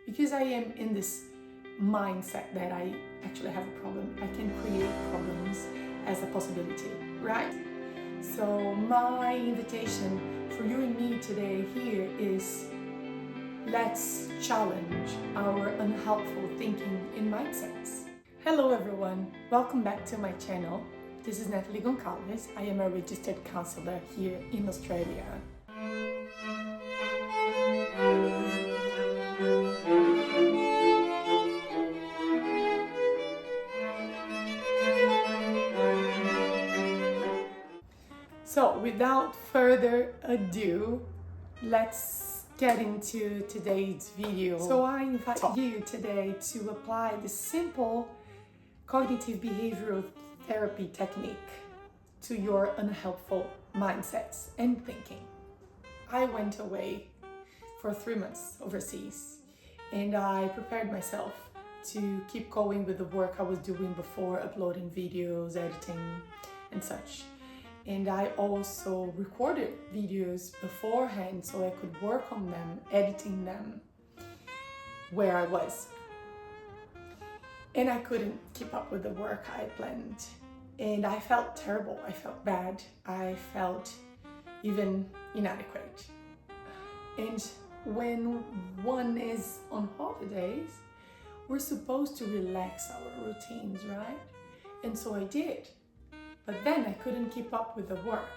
because I am in this mindset that I actually have a problem. I can create problems as a possibility, right? So my invitation for you and me today here is, let's challenge our unhelpful thinking and mindsets. Hello everyone, welcome back to my channel. This is Nataly Goncalves. I am a registered counsellor here in Australia. So without further ado, let's get into today's video. So I invite you today to apply the simple cognitive behavioral therapy technique to your unhelpful mindsets and thinking. I went away for 3 months overseas and I prepared myself to keep going with the work I was doing before, uploading videos, editing and such. And I also recorded videos beforehand so I could work on them, editing them where I was. And I couldn't keep up with the work I planned. And I felt terrible, I felt bad, I felt even inadequate. And when one is on holidays, we're supposed to relax our routines, right? And so I did. But then I couldn't keep up with the work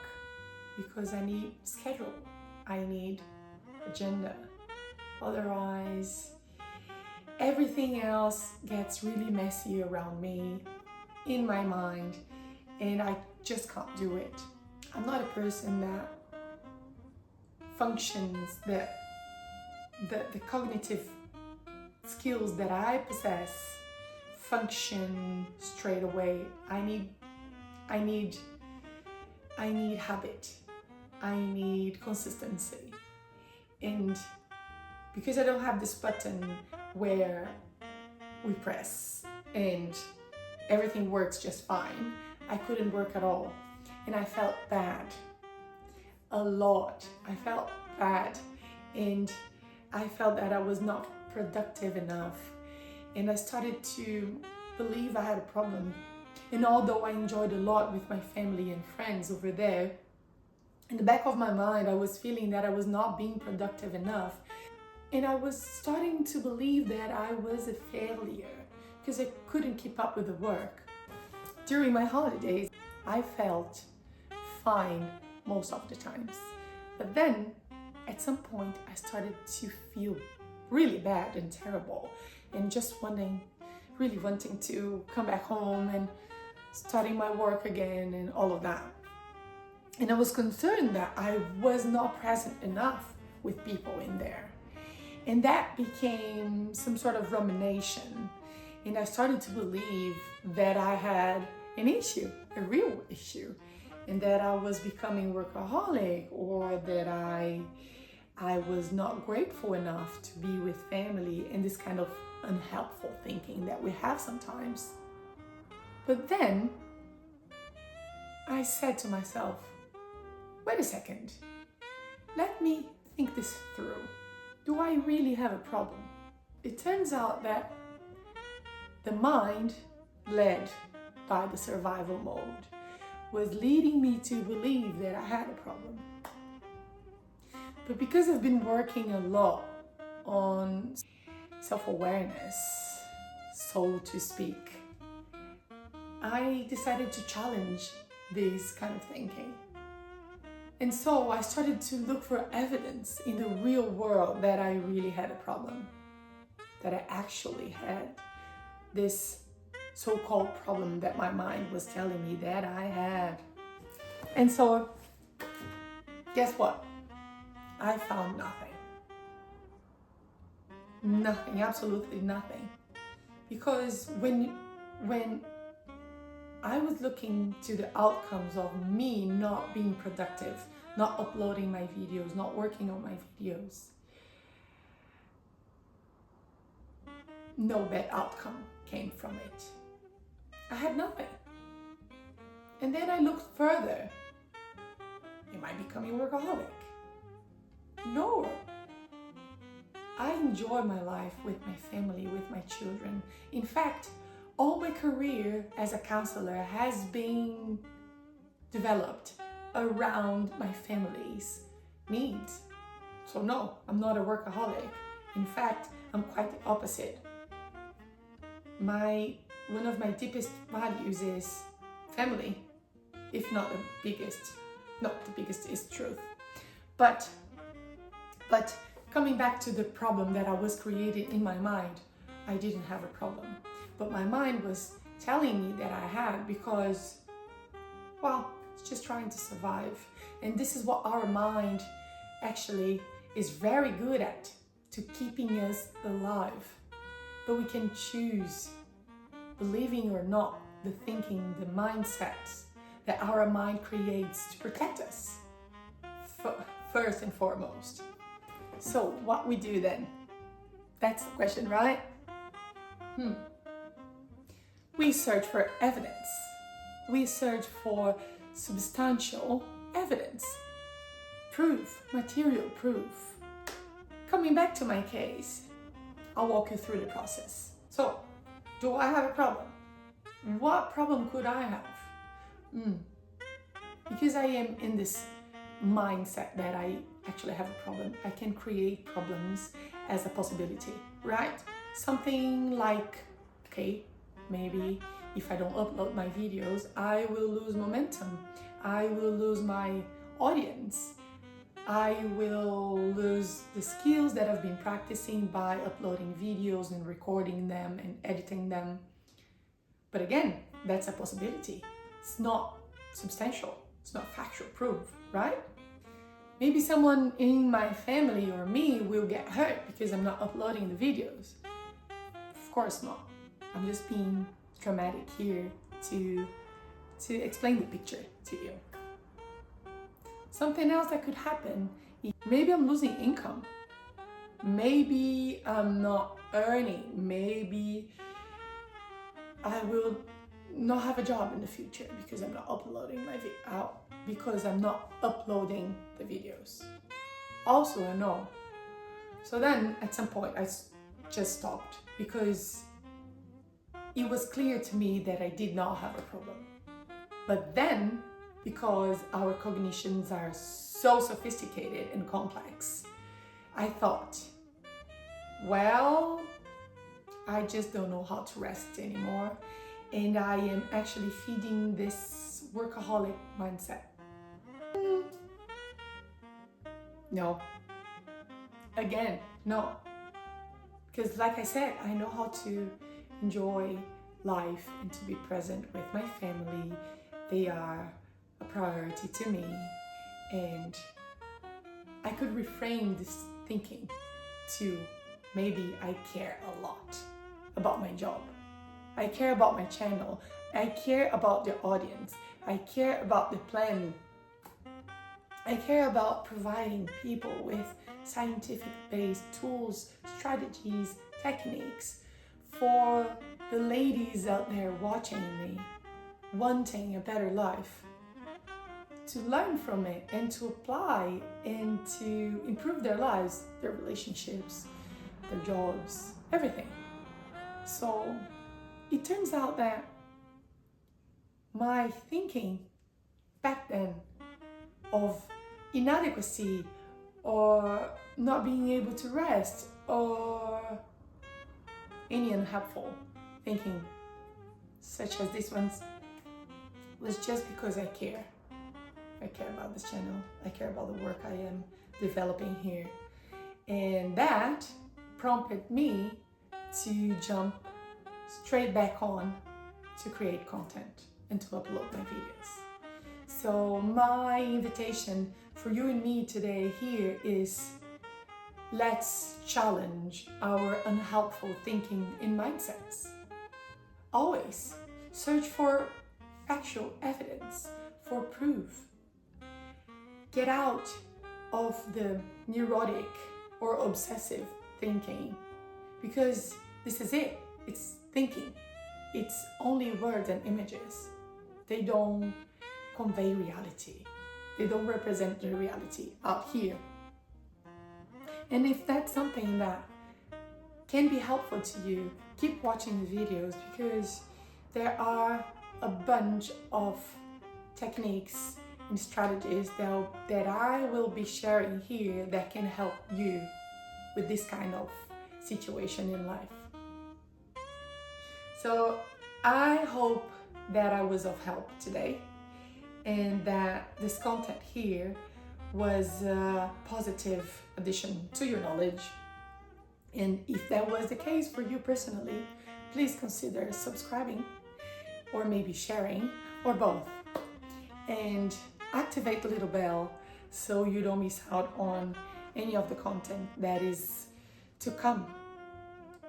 because I need schedule, I need agenda. Otherwise, everything else gets really messy around me, in my mind, and I just can't do it. I'm not a person that functions, the cognitive skills that I possess function straight away. I need habit, I need consistency. And because I don't have this button where we press and everything works just fine, I couldn't work at all. And I felt bad a lot. I felt bad and I felt that I was not productive enough. And I started to believe I had a problem. And although I enjoyed a lot with my family and friends over there, in the back of my mind, I was feeling that I was not being productive enough. And I was starting to believe that I was a failure because I couldn't keep up with the work. During my holidays, I felt fine most of the times. But then, at some point, I started to feel really bad and terrible and just really wanting to come back home and starting my work again and all of that. And I was concerned that I was not present enough with people in there. And that became some sort of rumination. And I started to believe that I had an issue, a real issue, and that I was becoming workaholic, or that I was not grateful enough to be with family, and this kind of unhelpful thinking that we have sometimes. But then I said to myself, wait a second, let me think this through. Do I really have a problem? It turns out that the mind, led by the survival mode, was leading me to believe that I had a problem. But because I've been working a lot on self-awareness, so to speak, I decided to challenge this kind of thinking. And so I started to look for evidence in the real world that I really had a problem, that I actually had this so-called problem that my mind was telling me that I had. And so, guess what? I found nothing. Nothing, absolutely nothing. Because when I was looking to the outcomes of me not being productive, not uploading my videos, not working on my videos, no bad outcome came from it. I had nothing. And then I looked further. Am I becoming a workaholic? No. I enjoy my life with my family, with my children. In fact, all my career as a counselor has been developed around my family's needs. So no, I'm not a workaholic. In fact, I'm quite the opposite. One of my deepest values is family, if not the biggest. Not the biggest is truth. But coming back to the problem that I was creating in my mind, I didn't have a problem. But my mind was telling me that I had because, well, it's just trying to survive. And this is what our mind actually is very good at, to keeping us alive. But we can choose, believing or not, the thinking, the mindsets that our mind creates to protect us, first and foremost. So what we do then? That's the question, right? We search for evidence. We search for substantial evidence, proof, material proof. Coming back to my case, I'll walk you through the process. So, do I have a problem? What problem could I have? Because I am in this mindset that I actually have a problem, I can create problems as a possibility, right? Something like, okay, maybe if I don't upload my videos, I will lose momentum. I will lose my audience. I will lose the skills that I've been practicing by uploading videos and recording them and editing them. But again, that's a possibility. It's not substantial. It's not factual proof, right? Maybe someone in my family or me will get hurt because I'm not uploading the videos. Of course not. I'm just being dramatic here to explain the picture to you. Something else that could happen is maybe I'm losing income. Maybe I'm not earning. Maybe I will not have a job in the future because I'm not uploading the videos. Also a no. So then at some point I just stopped because it was clear to me that I did not have a problem. But then, because our cognitions are so sophisticated and complex, I thought, well, I just don't know how to rest anymore. And I am actually feeding this workaholic mindset. No. Again, no. Because like I said, I know how to enjoy life and to be present with my family. They are a priority to me. And I could reframe this thinking to maybe I care a lot about my job. I care about my channel. I care about the audience. I care about the plan. I care about providing people with scientific-based tools, strategies, techniques for the ladies out there watching me, wanting a better life, to learn from it and to apply and to improve their lives, their relationships, their jobs, everything. So it turns out that my thinking back then of inadequacy or not being able to rest or any unhelpful thinking such as this one's was just because I care. I care about this channel. I care about the work I am developing here. And that prompted me to jump straight back on to create content and to upload my videos. So my invitation for you and me today here is, let's challenge our unhelpful thinking and mindsets. Always search for factual evidence, for proof. Get out of the neurotic or obsessive thinking, because this is it. It's thinking. It's only words and images. They don't convey reality. They don't represent the reality out here. And if that's something that can be helpful to you, keep watching the videos, because there are a bunch of techniques and strategies that I will be sharing here that can help you with this kind of situation in life. So I hope that I was of help today and that this content here was a positive addition to your knowledge. And if that was the case for you personally, please consider subscribing or maybe sharing or both. And activate the little bell so you don't miss out on any of the content that is to come.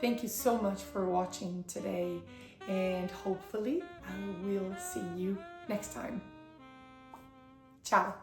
Thank you so much for watching today, and hopefully I will see you next time. Ciao!